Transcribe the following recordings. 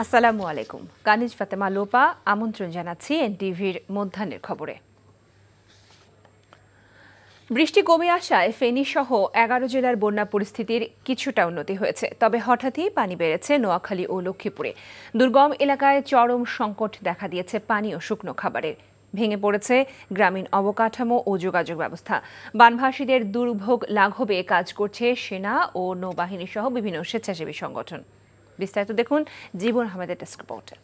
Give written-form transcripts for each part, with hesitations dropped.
আসসালামু আলাইকুম। কানিজ ফাতেমা লোপা আমন্ত্রণ জানাচ্ছি এনটিভির মধ্যাহ্নের খবরে। বৃষ্টি কমে আসায় ফেনী সহ 11 জেলার বন্যা পরিস্থিতির কিছুটা উন্নতি হয়েছে, তবে হঠাৎই পানি বেড়েছে নোয়াখালী ও লক্ষ্মীপুরে। দুর্গম এলাকায় চরম সংকট দেখা দিয়েছে পানি ও শুকনো খাবারের। ভেঙে পড়েছে গ্রামীণ অবকাঠামো ও যোগাযোগ ব্যবস্থা। বানভাসীদের দুর্ভোগ লাঘবে কাজ করছে সেনা ও নৌবাহিনী সহ বিভিন্ন স্বেচ্ছাসেবী সংগঠন। বিস্তারিত দেখুন জীবন আহমেদের ডেস্ক রিপোর্টে।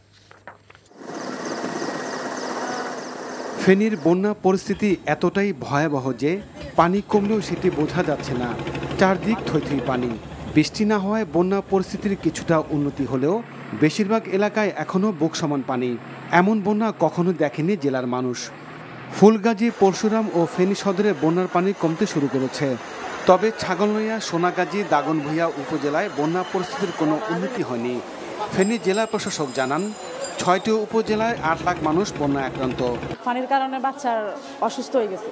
ফেনীর বন্যা পরিস্থিতি এতটাই ভয়াবহ যে পানি কমলেও সেটি বোঝা যাচ্ছে না। চারদিক থই থই পানি। বৃষ্টি না হওয়ায় বন্যা পরিস্থিতির কিছুটা উন্নতি হলেও বেশিরভাগ এলাকায় এখনও বুক সমান পানি। এমন বন্যা কখনো দেখেনি জেলার মানুষ। ফুলগাজী, পরশুরাম ও ফেনী সদরে বন্যার পানি কমতে শুরু করেছে। তবে ছাগলনইয়া, সোনাগাজী, দাগনভূঞা উপজেলায় বন্যা পরিস্থিতির কোনো উন্নতি হয়নি। ফেনী জেলা প্রশাসক জানান, 6টি উপজেলায় 8 লাখ মানুষ বন্যা আক্রান্ত। পানির কারণে বাচ্চার অসুস্থ হয়ে গেছে।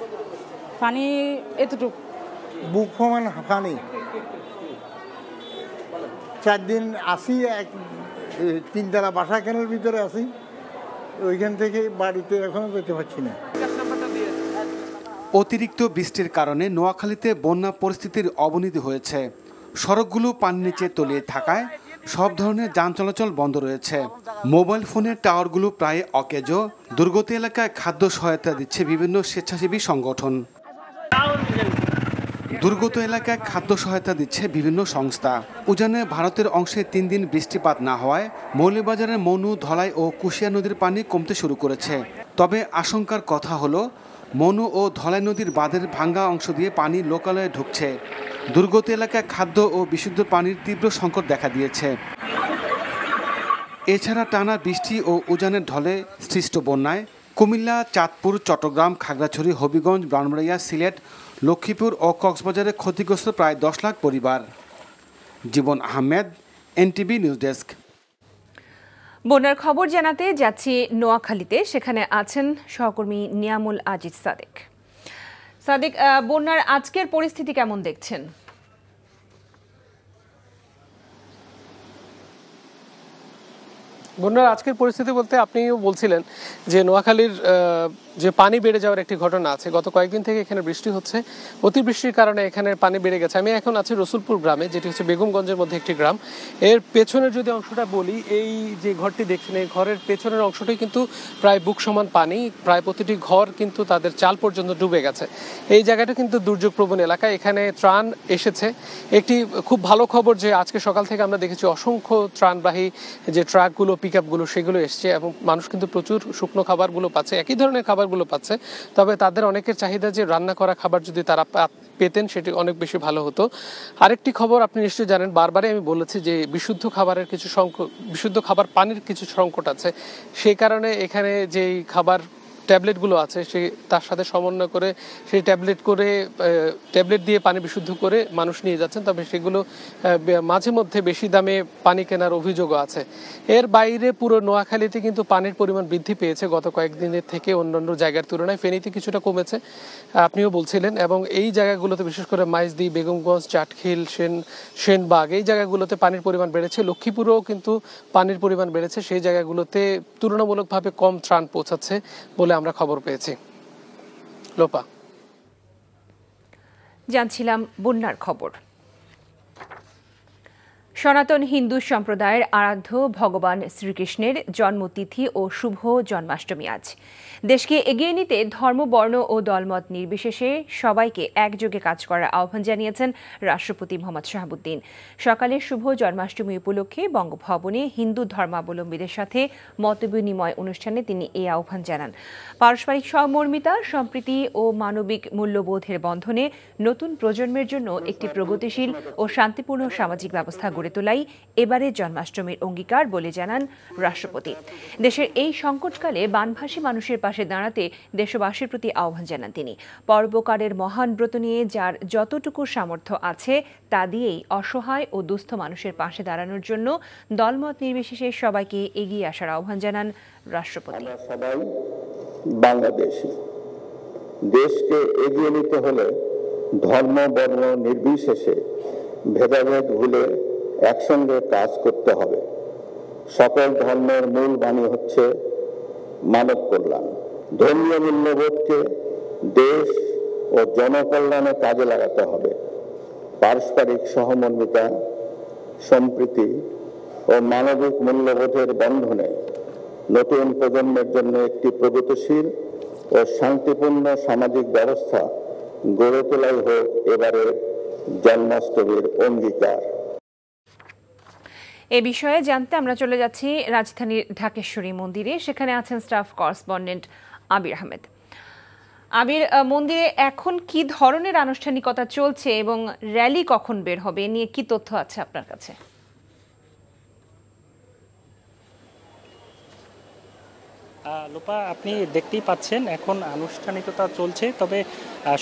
পানি এতটুকু বুক সমান পানি। 4 দিন আসি, 3 তলা বাসা কেনার ভিতরে আসি, ওইখান থেকে বাড়িতে এখনো যেতে পারছি না। অতিরিক্ত বৃষ্টির কারণে নোয়াখালীতে বন্যা পরিস্থিতির অবনতি হয়েছে। সড়কগুলো পানির নিচে তলিয়ে থাকায় সব ধরনের যান চলাচল বন্ধ রয়েছে। মোবাইল ফোনের টাওয়ারগুলো প্রায় অকেজো। দুর্গত এলাকায় খাদ্য সহায়তা দিচ্ছে বিভিন্ন স্বেচ্ছাসেবী সংগঠন। দুর্গত এলাকায় খাদ্য সহায়তা দিচ্ছে বিভিন্ন সংস্থা। উজানে ভারতের অংশে 3 দিন বৃষ্টিপাত না হওয়ায় মৌলভীবাজারের মনু, ধলাই ও কুশিয়া নদীর পানি কমতে শুরু করেছে। তবে আশঙ্কার কথা হলো, মনু ও ধলাই নদীর বাঁধের ভাঙ্গা অংশ দিয়ে পানি লোকালয়ে ঢুকছে। দুর্গত এলাকায় খাদ্য ও বিশুদ্ধ পানির তীব্র সংকট দেখা দিয়েছে। এছাড়া টানা বৃষ্টি ও উজানের ঢলে সৃষ্ট বন্যায় কুমিল্লা, চাঁদপুর, চট্টগ্রাম, খাগড়াছড়ি, হবিগঞ্জ, ব্রাহ্মণবাড়িয়া, সিলেট, লক্ষ্মীপুর ও কক্সবাজারে ক্ষতিগ্রস্ত প্রায় 10 লাখ পরিবার। জীবন আহমেদ, এনটিভি নিউজ ডেস্ক। বন্যার খবর জানাতে যাচ্ছি নোয়াখালীতে। সেখানে আছেন সহকর্মী নিয়ামুল আজিজ সাদেক। সাদেক, বন্যার আজকের পরিস্থিতি কেমন দেখছেন? বন্যার আজকের পরিস্থিতি বলতে আপনিও বলছিলেন যে নোয়াখালীর যে পানি বেড়ে যাওয়ার একটি ঘটনা আছে। গত কয়েকদিন থেকে এখানে বৃষ্টি হচ্ছে, অতিবৃষ্টির কারণে এখানে পানি বেড়ে গেছে। আমি এখন আছি রসুলপুর গ্রামে, যেটি হচ্ছে বেগমগঞ্জের মধ্যে একটি গ্রাম। এর পেছনের যদি অংশটা বলি, এই যে ঘরটি দেখছেন, এই ঘরের পেছনের অংশটাই কিন্তু প্রায় বুক সমান পানি। প্রায় প্রতিটি ঘর কিন্তু তাদের চাল পর্যন্ত ডুবে গেছে। এই জায়গাটা কিন্তু দুর্যোগপ্রবণ এলাকা। এখানে ত্রাণ এসেছে। একটি খুব ভালো খবর যে আজকে সকাল থেকে আমরা দেখেছি অসংখ্য ত্রাণবাহী যে ট্রাকগুলো, পিকআপগুলো, সেগুলো এসছে এবং মানুষ কিন্তু প্রচুর শুকনো খাবারগুলো পাচ্ছে, একই ধরনের খাবারগুলো পাচ্ছে। তবে তাদের অনেকের চাহিদা যে রান্না করা খাবার যদি তারা পেতেন সেটি অনেক বেশি ভালো হতো। আরেকটি খবর আপনি নিশ্চয়ই জানেন, বারবারই আমি বলেছি যে বিশুদ্ধ খাবার পানির কিছু সংকট আছে। সেই কারণে এখানে যেই খাবার ট্যাবলেটগুলো আছে তার সাথে সমন্বয় করে সেই ট্যাবলেট দিয়ে পানি বিশুদ্ধ করে মানুষ নিয়ে যাচ্ছেন। তবে সেগুলো মাঝে মধ্যে বেশি দামে পানি কেনার অভিযোগও আছে। এর বাইরে পুরো নোয়াখালীতে কিন্তু পানির পরিমাণ বৃদ্ধি পেয়েছে গত কয়েকদিনের থেকে অন্যান্য জায়গার তুলনায়। ফেনীতে কিছুটা কমেছে, আপনিও বলছিলেন। এবং এই জায়গাগুলোতে বিশেষ করে মাইজদি, বেগমগঞ্জ, চাটখিল, সেনবাগ, এই জায়গাগুলোতে পানির পরিমাণ বেড়েছে। লক্ষ্মীপুরেও কিন্তু পানির পরিমাণ বেড়েছে। সেই জায়গাগুলোতে তুলনামূলকভাবে কম ত্রাণ পৌঁছাচ্ছে বলে আমরা খবর পেয়েছি। লোপা, জানছিলাম বন্যার খবর। সনাতন হিন্দু সম্প্রদায়ের আরাধ্য ভগবান শ্রীকৃষ্ণের জন্মতিথি ও শুভ জন্মাষ্টমী আজ। দেশকে এগিয়ে নিতে ধর্ম, বর্ণ ও দলমত নির্বিশেষে সবাইকে একযোগে কাজ করার আহ্বান জানিয়েছেন রাষ্ট্রপতি মোহাম্মদ শাহাবুদ্দিন। সকালে শুভ জন্মাষ্টমী উপলক্ষে বঙ্গভবনে হিন্দু ধর্মাবলম্বীদের সাথে মতবিনিময় অনুষ্ঠানে তিনি এই আহ্বান জানান। পারস্পরিক সহমর্মিতা, সম্প্রীতি ও মানবিক মূল্যবোধের বন্ধনে নতুন প্রজন্মের জন্য একটি প্রগতিশীল ও শান্তিপূর্ণ সামাজিক ব্যবস্থা গড়ে তোলাই এবারের জন্মাষ্টমীর অঙ্গীকার বলে জানান রাষ্ট্রপতি। দেশের এই সংকটকালে বানভাসী মানুষের পাশে দাঁড়াতে দেশবাসীর প্রতি আহ্বান জানান তিনি। পরোপকারের মহান ব্রত নিয়ে যার যতটুকু সামর্থ্য আছে তা দিয়েই অসহায় ও দুস্থ মানুষের পাশে দাঁড়ানোর জন্য দলমত নির্বিশেষে সবাইকে এগিয়ে আসার আহ্বান জানান রাষ্ট্রপতি। সবাই বাংলাদেশী, দেশকে এগিয়ে নিতে হলে ধর্ম, বর্ণ নির্বিশেষে ভেদাভেদ ভুলে একসঙ্গে কাজ করতে হবে। সকল ধর্মের মূল বাণী হচ্ছে মানব কল্যাণ। ধর্মীয় মূল্যবোধকে দেশ ও জনকল্যাণে কাজে লাগাতে হবে। পারস্পরিক সহমর্মিতা, সম্প্রীতি ও মানবিক মূল্যবোধের বন্ধনে নতুন প্রজন্মের জন্য একটি প্রগতিশীল ও শান্তিপূর্ণ সামাজিক ব্যবস্থা গড়ে তোলাই হোক এবারের জন্মাষ্টমীর অঙ্গীকার। এ বিষয়ে জানতে আমরা চলে যাচ্ছি রাজধানীর ঢাকেশ্বরী মন্দিরে। সেখানে আছেন স্টাফ করেসপন্ডেন্ট আবির আহমেদ। আবির, মন্দিরে এখন কি ধরনের আনুষ্ঠানিকতা চলছে এবং র্যালি কখন বের হবে এ নিয়ে কি তথ্য আছে আপনার কাছে? লোপা, আপনি দেখতেই পাচ্ছেন এখন আনুষ্ঠানিকতা চলছে, তবে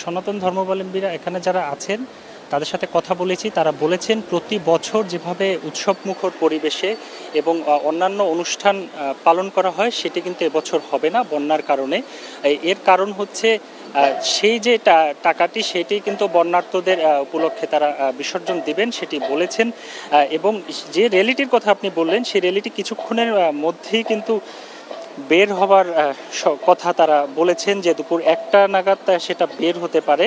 সনাতন ধর্মাবলম্বীরা এখানে যারা আছেন তাদের সাথে কথা বলেছি, তারা বলেছেন প্রতি বছর যেভাবে উৎসবমুখর পরিবেশে এবং অন্যান্য অনুষ্ঠান পালন করা হয় সেটি কিন্তু এবছর হবে না বন্যার কারণে। এর কারণ হচ্ছে সেই যে টাকাটি সেটি কিন্তু বন্যার্তদের উপলক্ষে তারা বিসর্জন দিবেন সেটি বলেছেন। এবং যে র্যালিটির কথা আপনি বললেন সেই র্যালিটি কিছুক্ষণের মধ্যেই কিন্তু বের হবার কথা তারা বলেছেন, যে দুপুর 1টা নাগাদ সেটা বের হতে পারে।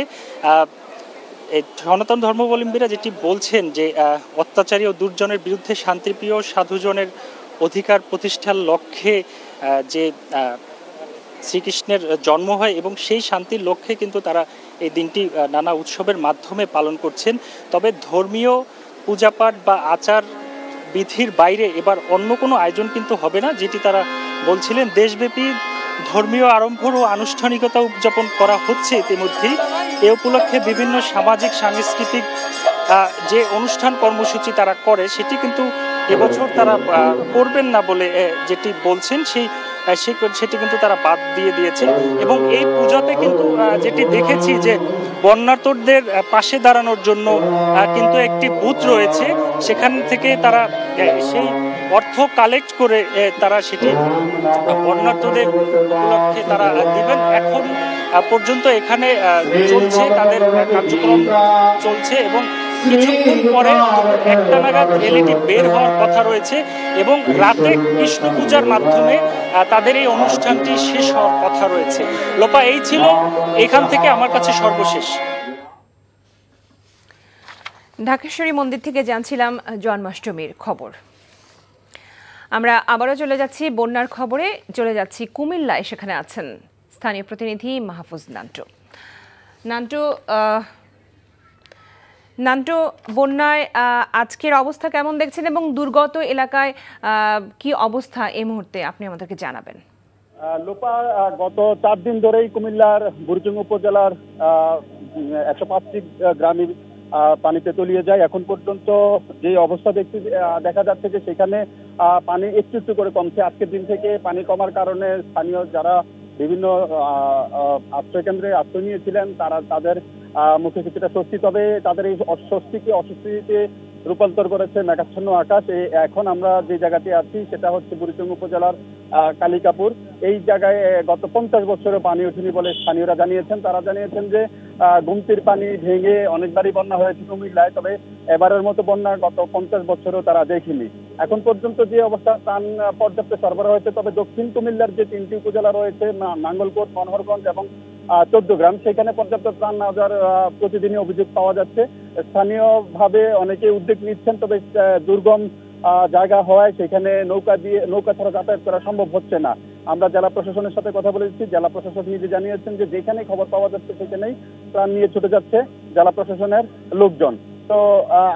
সনাতন ধর্মাবলম্বীরা যেটি বলছেন যে অত্যাচারী ও দুর্জনের বিরুদ্ধে শান্তিপ্রিয় সাধুজনের অধিকার প্রতিষ্ঠার লক্ষ্যে যে শ্রীকৃষ্ণের জন্ম হয় এবং সেই শান্তির লক্ষ্যে কিন্তু তারা এই দিনটি নানা উৎসবের মাধ্যমে পালন করছেন। তবে ধর্মীয় পূজাপাঠ বা আচার বিধির বাইরে এবার অন্য কোনো আয়োজন কিন্তু হবে না, যেটি তারা বলছিলেন। দেশব্যাপী ধর্মীয় আড়ম্বর ও আনুষ্ঠানিকতা উদযাপন করা হচ্ছে ইতিমধ্যেই। এ উপলক্ষে বিভিন্ন সামাজিক সাংস্কৃতিক যে অনুষ্ঠান কর্মসূচি তারা করে সেটি কিন্তু এবছর তারা করবেন না বলে যেটি বলছেন সেটি কিন্তু তারা বাদ দিয়ে দিয়েছেন। এবং এই পূজাতে কিন্তু যেটি দেখেছি যে বন্যার্তদের পাশে দাঁড়ানোর জন্য কিন্তু একটি বুথ রয়েছে, সেখান থেকে তারা সেই অর্থ কালেক্ট করে তারা সেটি বন্যার্তদের উপলক্ষে তারা দিবেন। এখন পর্যন্ত এখানে চলছে, তাদের কার্যক্রম চলছে এবং কিছুক্ষণ পরে 1টা নাগাদ র্যালিটি বের হওয়ার কথা রয়েছে এবং রাতে কৃষ্ণ পূজার মাধ্যমে তাদের এই অনুষ্ঠানটি শেষ হওয়ার কথা রয়েছে। লোপা, এই ছিল এখান থেকে আমার কাছে সর্বশেষ। ঢাকেশ্বরী মন্দির থেকে জানছিলাম জন্মাষ্টমীর খবর। আমরা আবারও চলে যাচ্ছি বন্যার খবরে, চলে যাচ্ছি কুমিল্লায়। সেখানে আছেন স্থানীয় প্রতিনিধি মাহফুজ নান্টু। নান্টু, বন্যায় আজকের অবস্থা কেমন দেখছেন এবং দুর্গত এলাকায় কি অবস্থা এই মুহূর্তে আপনি আমাদেরকে জানাবেন। লোপা, গত 4 দিন ধরেই কুমিল্লার বুড়িচং উপজেলার 105টি গ্রামে পানিতে তলিয়ে যায়। এখন পর্যন্ত যে অবস্থা দেখা যাচ্ছে যে সেখানে পানি একটু একটু করে কমছে। আজকের দিন থেকে পানি কমার কারণে স্থানীয় যারা বিভিন্ন আশ্রয় কেন্দ্রে আশ্রয় নিয়েছিলেন তাদের মুখে কিছুটা স্বস্তি, তবে তাদের এই অস্বস্তিকে অস্বস্তিতে রূপান্তর করেছে মেঘাচ্ছন্ন আকাশ। এখন আমরা যে জায়গাতে আছি সেটা হচ্ছে বুড়িচং উপজেলার কালিকাপুর। এই জায়গায় গত 50 বছরে পানি ওঠেনি বলে স্থানীয়রা জানিয়েছেন। তারা জানিয়েছেন যে গুমতির পানি ভেঙে অনেকবারই বন্যা হয়েছে কুমিল্লায়, তবে এবারের মতো বন্যা গত 50 বছরও তারা দেখেনি। এখন পর্যন্ত যে অবস্থা ত্রাণ পর্যাপ্ত সরবরাহ হয়েছে, তবে দক্ষিণ কুমিল্লার যে 3টি উপজেলা রয়েছে নাঙ্গলকোট, মনোহরগঞ্জ এবং 14 গ্রাম, সেখানে পর্যাপ্ত ত্রাণ না দেওয়ার প্রতিদিনই অভিযোগ পাওয়া যাচ্ছে। স্থানীয়ভাবে অনেকে উদ্যোগ নিচ্ছেন, তবে দুর্গম জায়গা হওয়ায় সেখানে নৌকা ছাড়া যাতায়াত করা সম্ভব হচ্ছে না। আমরা জেলা প্রশাসনের সাথে কথা বলেছি, জেলা প্রশাসক নিজে জানিয়েছেন যে যেখানে খবর পাওয়া যাচ্ছে সেখানেই ত্রাণ নিয়ে ছুটে যাচ্ছে জেলা প্রশাসনের লোকজন। তো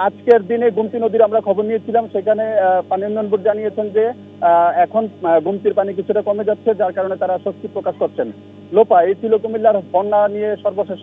আজকের দিনে গুমতি নদীর আমরা খবর নিয়েছিলাম, সেখানে পানি উন্নয়ন বোর্ড জানিয়েছেন যে এখন গুমতির পানি কিছুটা কমে যাচ্ছে, যার কারণে তারা স্বস্তি প্রকাশ করছেন। লোপা, এই ছিল কুমিল্লার বন্যা নিয়ে সর্বশেষ